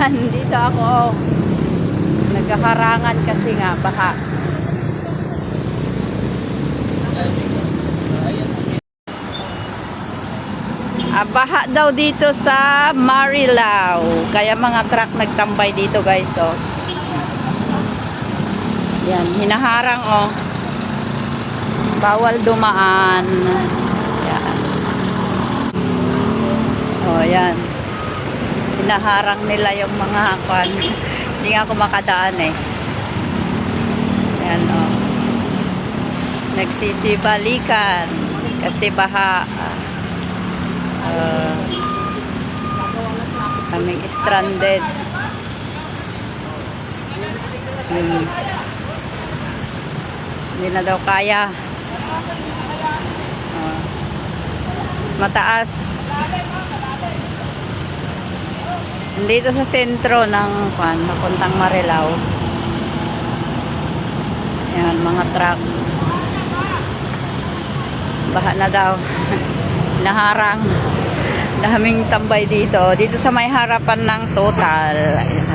Ayan, dito ako. Naghaharangan kasi nga, baha. Baha daw dito sa Marilao. Kaya mga truck nagtambay dito guys, oh. Yan, hinaharang, oh. Bawal dumaan. Yan. Oh, yan. Hinaharang nila yung mga kwan. Hindi nga ako makadaan eh. Yan, oh. Nagsisibalikan kasi baha. Kaming stranded. Hindi na daw kaya. Mataas. Dito sa sentro ng papuntang Marilao. Yan, mga truck. Baha na daw. Naharang. Daming tambay dito. Dito sa may harapan ng Total. Ayan.